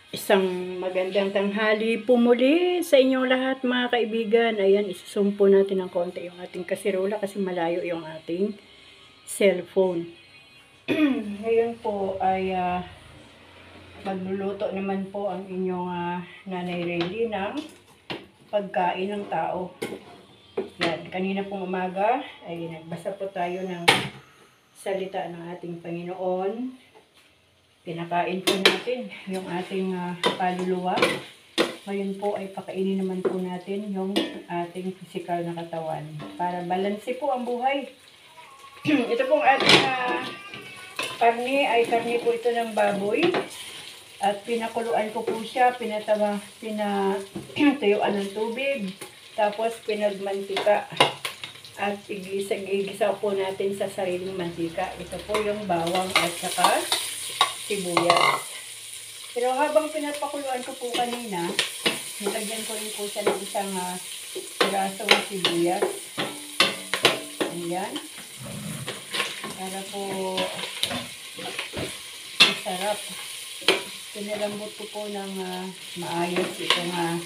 Isang magandang tanghali po muli sa inyong lahat mga kaibigan. Ayan, isusumpo natin ng konti yung ating kasirola kasi malayo yung ating cellphone. Ngayon po ay magluluto naman po ang inyong Nanay Rayleigh ng pagkain ng tao. Yan, kanina pong umaga ay nagbasa po tayo ng salita ng ating Panginoon. Pinakain po natin yung ating kaluluwa. Ngayon po ay pakainin naman po natin yung ating physical na katawan. Para balanse po ang buhay. Ito pong ating karne ay karne po ito ng baboy. At pinakuluan ko po siya, pinatuyuan ng tubig. Tapos pinagmantika. At igisa po natin sa sariling mantika. Ito po yung bawang at saka sibuyas. Pero habang pinapakuluan ko po kanina, nilagyan ko rin po siya ng isang pirasong sibuyas. Ayan. Para po masarap. Pinalambot ko po ng maayos itong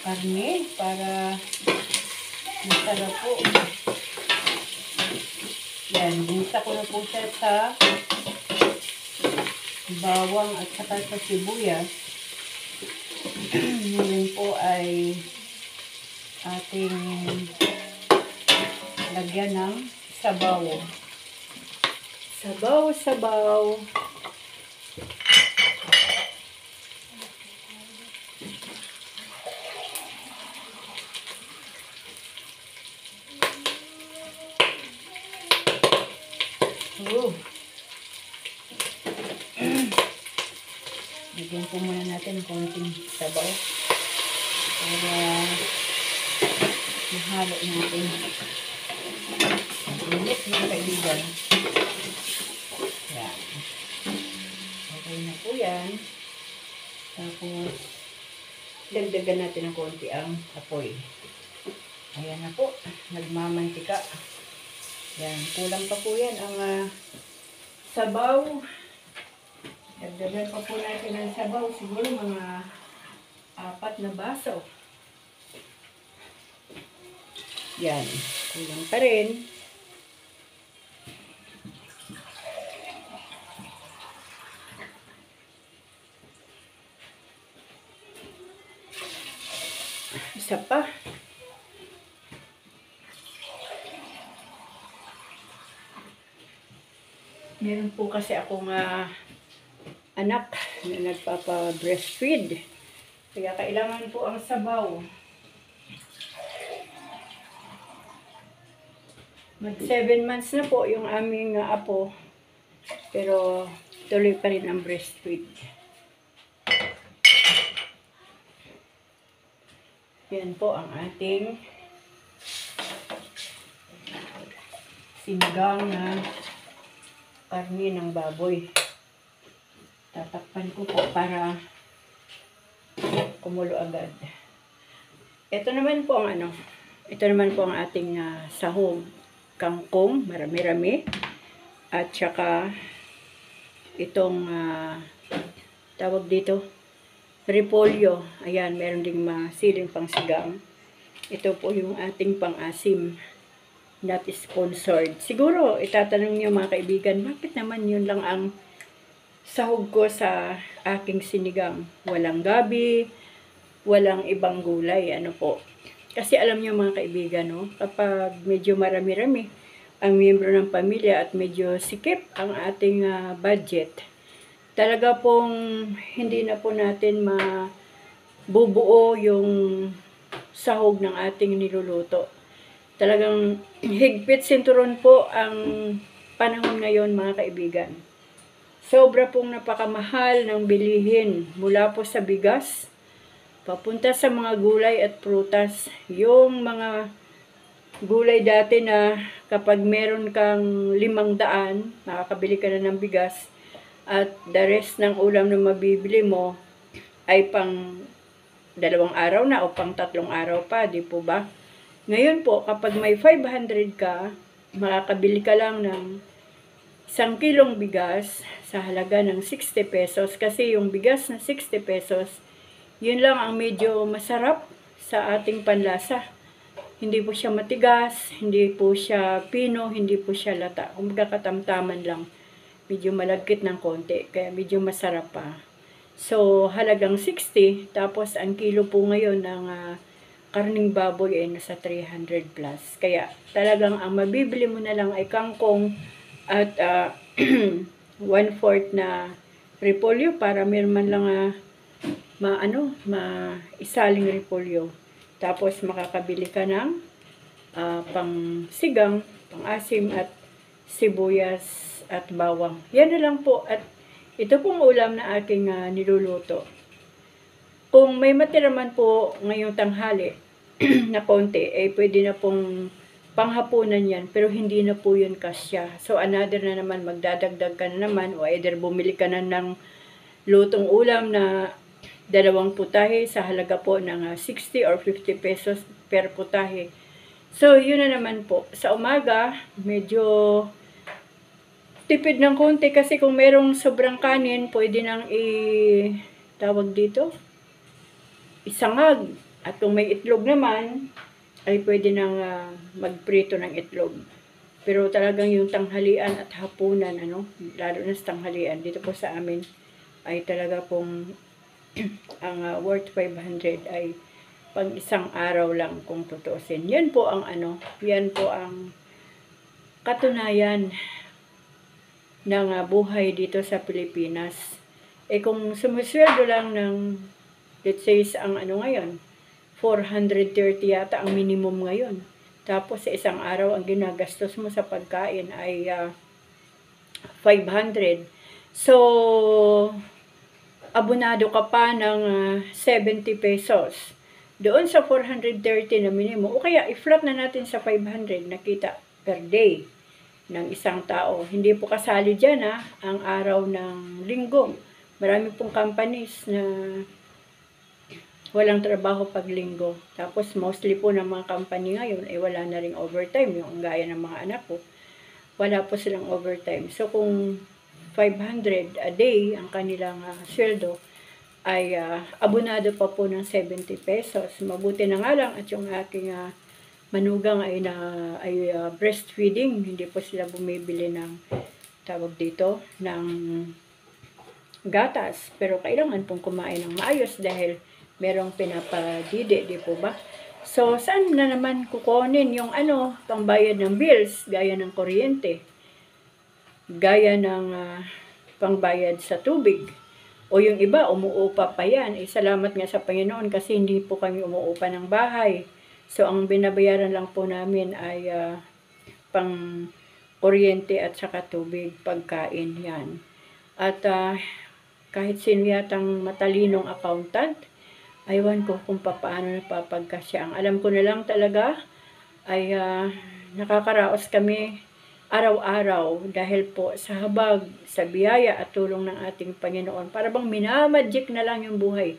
karne para masarap po. Yan. Ginisa ko na po siya sa bawang at saka sa sibuyas. Ngayon po ay ating lagyan ng sabaw. Sabaw. Bigyan po muna natin ng konting sabaw para mahalo natin. Init mga kaibigan. Yan. Okay na po yan. Tapos, dagdagan natin ng konti ang apoy. Ayan na po. Nagmamantika. Yan. Kulang pa po yan ang sabaw. Dagdagan pa po natin ng sabaw. Siguro mga 4 na baso. Yan. Kulang pa rin. Isa pa. Meron po kasi akong anak na nagpapa-breastfeed. Kaya kailangan po ang sabaw. Mag 7 months na po yung aming apo. Pero tuloy pa rin ang breastfeed. Yan po ang ating sinigang na karne ng baboy. Tatakpan ko po para kumulo agad. Ito naman po ang ating sahog, kangkong, marami-rami. At saka itong tawag dito, repolyo. Ayan, meron ding masiling pangsigang. Ito po yung ating pang-asim. Not sponsored. Siguro, itatanong niyo mga kaibigan, bakit naman yun lang ang sahog ko sa aking sinigang? Walang gabi, walang ibang gulay. Ano po? Kasi alam niyo mga kaibigan, no? Kapag medyo marami-rami ang miyembro ng pamilya at medyo sikip ang ating budget, talaga pong hindi na po natin mabubuo yung sahog ng ating niluluto. Talagang higpit sinturon po ang panahon ngayon mga kaibigan. Sobra pong napakamahal ng bilihin mula po sa bigas, papunta sa mga gulay at prutas. Yung mga gulay dati na kapag meron kang 500, makakabili ka na ng bigas at the rest ng ulam na mabibili mo ay pang 2 araw na o pang 3 araw pa, di po ba? Ngayon po, kapag may 500 ka, makakabili ka lang ng 1 kilong bigas, sa halaga ng 60 pesos. Kasi yung bigas na 60 pesos, yun lang ang medyo masarap sa ating panlasa. Hindi po siya matigas, hindi po siya pino, hindi po siya lata. Kumbaga katamtaman lang. Medyo malagkit ng konti, kaya medyo masarap pa. So, halagang 60, tapos ang kilo po ngayon ng karning baboy ay nasa 300 plus. Kaya talagang ang mabibili mo na lang ay kangkong at 1/4 na repolyo para meron man lang isaling repolyo. Tapos makakabili ka ng pang sigang, pang asim at sibuyas at bawang. Yan na lang po. At ito pong ulam na aking niluluto. Kung may matira man po ngayong tanghali na konti, pwede na pong panghapunan yan, pero hindi na po yun kasya. So, another na naman, magdadagdag ka na naman, o either bumili ka na ng lutong ulam na 2 putahe sa halaga po ng 60 or 50 pesos per putahe. So, yun na naman po. Sa umaga, medyo tipid ng konti kasi kung merong sobrang kanin, pwede nang tawag dito, isangag. At kung may itlog naman, ay pwede nang magprito ng itlog. Pero talagang yung tanghalian at hapunan, lalo na sa tanghalian, dito po sa amin, ay talaga pong ang worth 500 ay pang isang araw lang kung tutuusin. Yan po ang yan po ang katunayan ng buhay dito sa Pilipinas. Kung sumusweldo lang ng, let's say, ang ngayon, 430 yata ang minimum ngayon. Tapos sa isang araw, ang ginagastos mo sa pagkain ay 500. So, abonado ka pa ng 70 pesos. Doon sa 430 na minimum, o kaya i-flat na natin sa 500 na kita per day ng isang tao. Hindi po kasali dyan ang araw ng linggo. Marami pong companies na walang trabaho pag linggo. Tapos mostly po ng mga company ngayon ay wala na ring overtime. Yung gaya ng mga anak ko, wala po silang overtime. So kung 500 a day ang kanilang sweldo, ay abonado pa po ng 70 pesos. Mabuti na nga lang at yung aking manugang ay breastfeeding, hindi po sila bumibili ng tawag dito ng gatas, pero kailangan pong kumain ng maayos dahil merong pinapadidi, di po ba? So saan na naman kukunin yung pangbayad ng bills, gaya ng kuryente, gaya ng pangbayad sa tubig, o yung iba umuupa pa yan. Salamat nga sa Panginoon kasi hindi po kami umuupa ng bahay. So, ang binabayaran lang po namin ay pang kuryente at saka tubig, pagkain, yan. At kahit sino yatang matalinong accountant, aywan ko kung paano napapagkasya. Ang alam ko na lang talaga ay nakakaraos kami araw-araw dahil po sa habag, sa biyaya at tulong ng ating Panginoon. Para bang minamagic na lang yung buhay.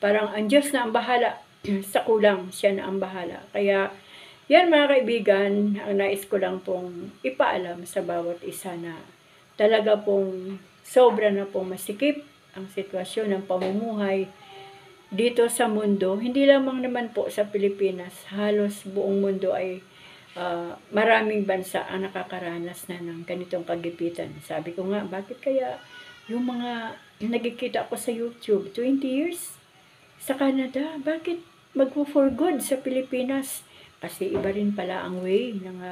Parang ang Diyos na ang bahala. Sa kulang, siya na ang bahala. Kaya, yan mga kaibigan, ang nais ko lang pong ipaalam sa bawat isa na talaga pong sobra na pong masikip ang sitwasyon ng pamumuhay dito sa mundo. Hindi lamang naman po sa Pilipinas, halos buong mundo ay maraming bansa ang nakakaranas na ng ganitong kagipitan. Sabi ko nga, bakit kaya yung mga nagkikita ko sa YouTube, 20 years sa Canada, bakit for good sa Pilipinas? Kasi iba rin pala ang way ng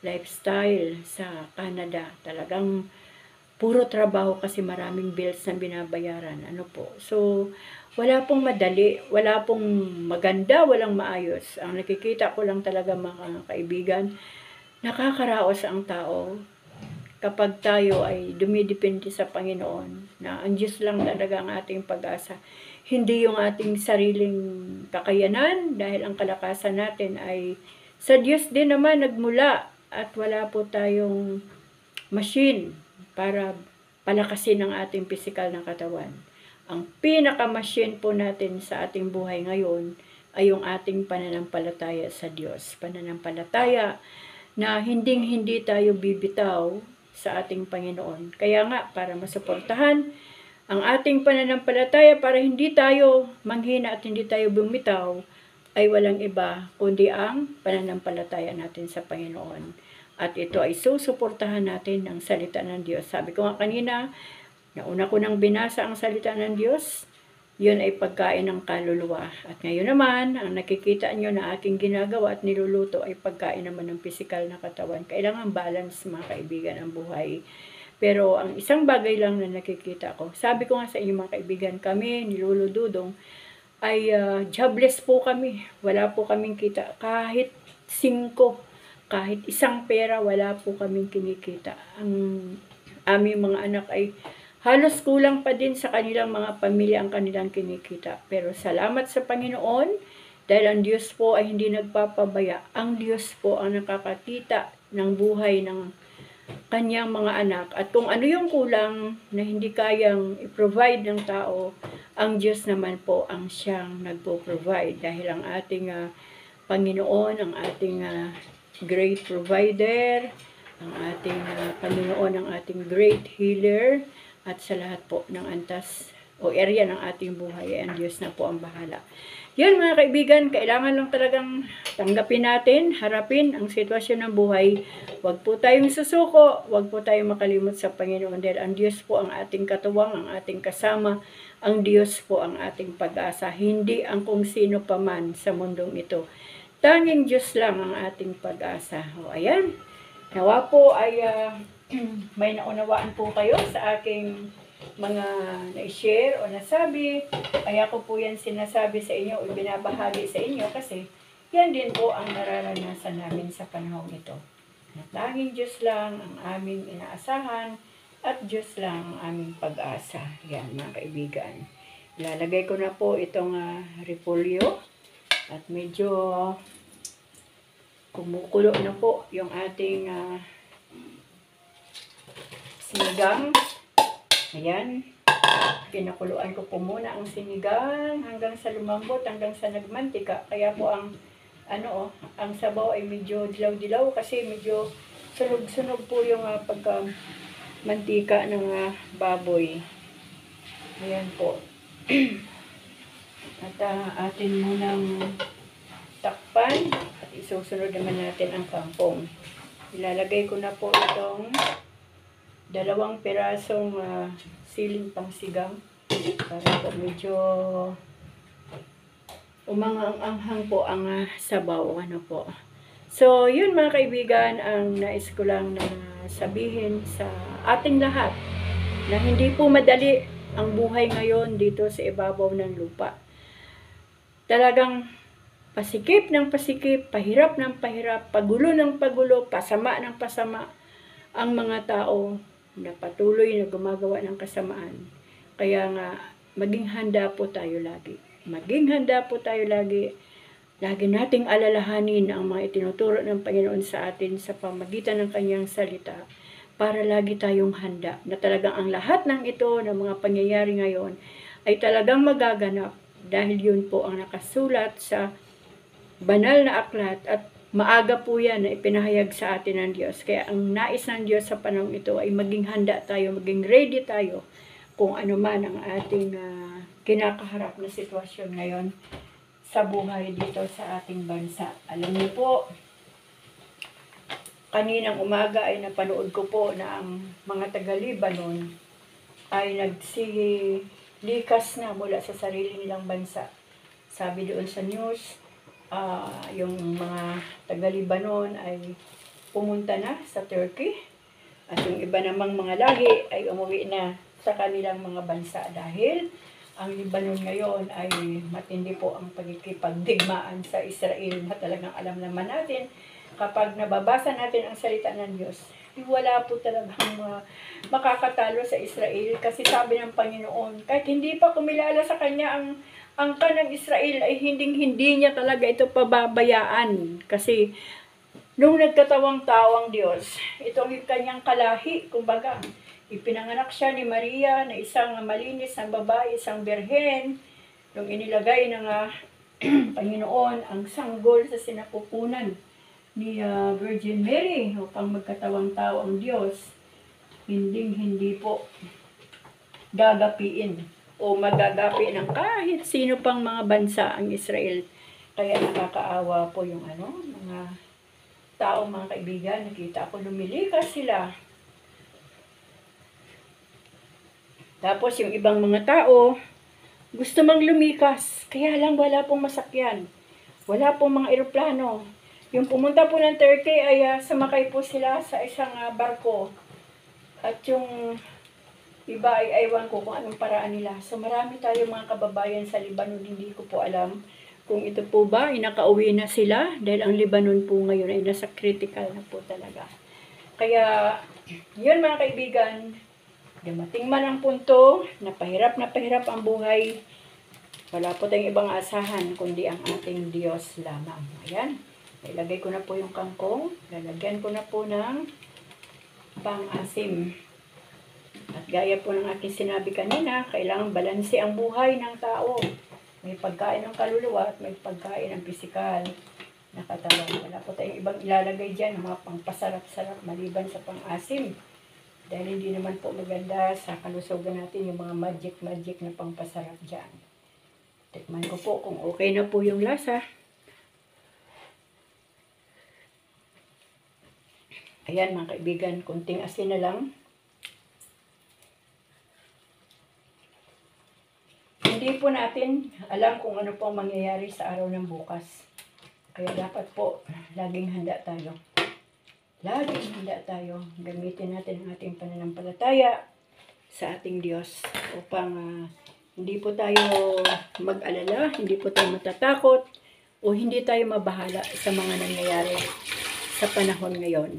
lifestyle sa Canada. Talagang puro trabaho kasi maraming bills na binabayaran. So, wala pong madali, wala pong maganda, walang maayos. Ang nakikita ko lang talaga mga kaibigan, nakakaraos ang tao kapag tayo ay dumidepende sa Panginoon, na ang Diyos lang talaga ang ating pag-asa. Hindi yung ating sariling kakayanan, dahil ang kalakasan natin ay sa Diyos din naman nagmula, at wala po tayong machine para palakasin ang ating pisikal na katawan. Ang pinaka-machine po natin sa ating buhay ngayon ay yung ating pananampalataya sa Diyos. Pananampalataya na hindi tayo bibitaw sa ating Panginoon. Kaya nga, para masuportahan ang ating pananampalataya, para hindi tayo manghina at hindi tayo bumitaw, ay walang iba kundi ang pananampalataya natin sa Panginoon. At ito ay susuportahan natin ng salita ng Diyos. Sabi ko nga kanina, nauna ko nang binasa ang salita ng Diyos, yun ay pagkain ng kaluluwa. At ngayon naman, ang nakikita nyo na aking ginagawa at niluluto ay pagkain naman ng pisikal na katawan. Kailangan balance, mga kaibigan, ang buhay. Pero ang isang bagay lang na nakikita ko, sabi ko nga sa inyo mga kaibigan, kami, ni Lolo Dudong, ay jobless po kami. Wala po kaming kita. Kahit 5, kahit isang pera, wala po kaming kinikita. Ang aming mga anak ay halos kulang pa din sa kanilang mga pamilya ang kanilang kinikita. Pero salamat sa Panginoon, dahil ang Diyos po ay hindi nagpapabaya. Ang Diyos po ang nakakakita ng buhay ng kanyang mga anak. At kung ano yung kulang na hindi kayang i-provide ng tao, ang Diyos naman po ang siyang nagpo-provide. Dahil ang ating Panginoon, ang ating great provider, ang ating Panginoon, ang ating great healer, at sa lahat po ng antas o area ng ating buhay ay ang Diyos na po ang bahala. Yan mga kaibigan, kailangan lang talagang tanggapin natin, harapin ang sitwasyon ng buhay. Huwag po tayong susuko, huwag po tayong makalimot sa Panginoon dahil ang Diyos po ang ating katuwang, ang ating kasama, ang Diyos po ang ating pag-asa, hindi ang kung sino paman sa mundong ito. Tanging Diyos lang ang ating pag-asa. O ayan, nawa po ay may naunawaan po kayo sa aking mga na-share o nasabi. Kaya ko po yan sinasabi sa inyo o binabahagi sa inyo kasi yan din po ang nararanasan namin sa panahon ito. Na tanging Diyos lang ang aming inaasahan at Diyos lang ang aming pag-asa. Yan mga kaibigan. Ilalagay ko na po itong repolyo at medyo kumukulo na po yung ating sinigang. Ayan. Pinakuluan ko po muna ang sinigang hanggang sa lumambot, hanggang sa nagmantika. Kaya po ang ang sabaw ay medyo dilaw-dilaw kasi medyo sunog-sunog po yung pagka-mantika ng baboy. Ayan po. At atin munang takpan at isusunod naman natin ang kangkong. Ilalagay ko na po itong 2 pirasong siling pangsigang para po medyo umangang-anghang po ang sabaw. Po. So, yun mga kaibigan, ang nais ko lang na sabihin sa ating lahat na hindi po madali ang buhay ngayon dito sa ibabaw ng lupa. Talagang pasikip ng pasikip, pahirap ng pahirap, pagulo ng pagulo, pasama ng pasama ang mga tao na patuloy na gumagawa ng kasamaan. Kaya nga, maging handa po tayo lagi. Maging handa po tayo lagi. Lagi nating alalahanin ang mga itinuturo ng Panginoon sa atin sa pamagitan ng kanyang salita para lagi tayong handa na talagang ang lahat ng ito, ng mga pangyayari ngayon, ay talagang magaganap dahil yun po ang nakasulat sa banal na aklat at maaga po yan na ipinahayag sa atin ng Diyos. Kaya ang nais ng Diyos sa panahon ito ay maging handa tayo, maging ready tayo kung ano man ang ating kinakaharap na sitwasyon ngayon sa buhay dito sa ating bansa. Alam niyo po, kaninang umaga ay napanood ko po na ang mga taga-Libanon ay nagsilikas na mula sa sarili nilang bansa. Sabi doon sa news, yung mga taga-Libanon ay pumunta na sa Turkey at yung iba namang mga lahi ay umuwi na sa kanilang mga bansa dahil ang Libanon ngayon ay matindi po ang pagkikipagdigmaan sa Israel na talagang alam naman natin kapag nababasa natin ang salita ng Diyos, wala po talagang makakatalo sa Israel kasi sabi ng Panginoon, kahit hindi pa kumilala sa Kanya ang kanang Israel ay hindi niya talaga ito pababayaan. Kasi nung nagkatawang tao ang Diyos, ito ang kanyang kalahi, kumbaga, ipinanganak siya ni Maria na isang malinis na babae, isang birhen, nung inilagay ng Panginoon ang sanggol sa sinapupunan ni Virgin Mary upang magkatawang tao ang Diyos. hindi po gagapiin o magagapi ng kahit sino pang mga bansa ang Israel. Kaya nakakaawa po yung mga tao, mga kaibigan. Nakita ko lumilikas sila. Tapos yung ibang mga tao, gusto mang lumikas. Kaya lang wala pong masakyan. Wala pong mga eroplano. Yung pumunta po ng Turkey ay sumakay po sila sa isang barko. At yung iba ay ewan ko kung anong paraan nila. So marami tayong mga kababayan sa Lebanon, hindi ko po alam kung ito po ba ay nakauwi na sila dahil ang Lebanon po ngayon ay nasa critical na po talaga. Kaya yun mga kaibigan, dumating man ang punto na pahirap ang buhay, wala po tayong ibang asahan kundi ang ating Diyos lamang. Ayan, ilagay ko na po yung kangkong, lalagyan ko na po ng pang-asim. At gaya po ng aking sinabi kanina, kailangan balanse ang buhay ng tao. May pagkain ng kaluluwa at may pagkain ng pisikal na katawan. Wala po tayong ibang ilalagay dyan, mga pangpasarap-sarap maliban sa pang-asim. Dahil hindi naman po maganda sa kalusugan natin yung mga magic na pangpasarap dyan. Tikman ko po kung okay na po yung lasa. Ayan mga kaibigan, kunting asin na lang. Hindi po natin alam kung ano po mangyayari sa araw ng bukas. Kaya dapat po, laging handa tayo. Laging handa tayo. Gamitin natin ang ating pananampalataya sa ating Diyos upang hindi po tayo mag-alala, hindi po tayo matatakot, o hindi tayo mabahala sa mga nangyayari sa panahon ngayon.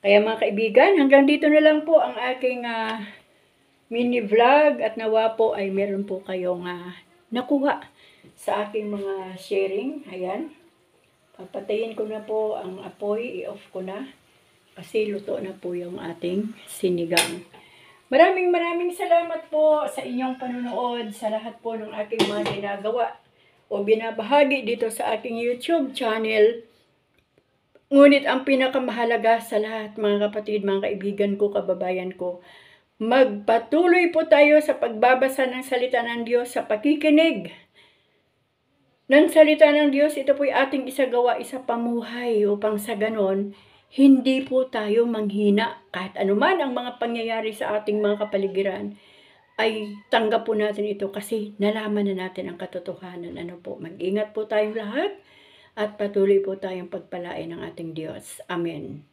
Kaya mga kaibigan, hanggang dito na lang po ang aking mini vlog at nawa po ay meron po kayong nakuha sa aking mga sharing. Ayan. Papatayin ko na po ang apoy, i-off ko na kasi luto na po yung ating sinigang. Maraming salamat po sa inyong panonood sa lahat po ng aking mga ginagawa o binabahagi dito sa aking YouTube channel. Ngunit ang pinakamahalaga sa lahat, mga kapatid, mga kaibigan ko, kababayan ko, magpatuloy po tayo sa pagbabasa ng salita ng Diyos, sa pakikinig ng salita ng Diyos. Ito po'y ating isagawa, isa pamuhay upang sa ganon, hindi po tayo manghina. Kahit anuman ang mga pangyayari sa ating mga kapaligiran, ay tanggap po natin ito kasi nalaman na natin ang katotohanan. Mag-ingat po tayong lahat at patuloy po tayong pagpalain ng ating Diyos. Amen.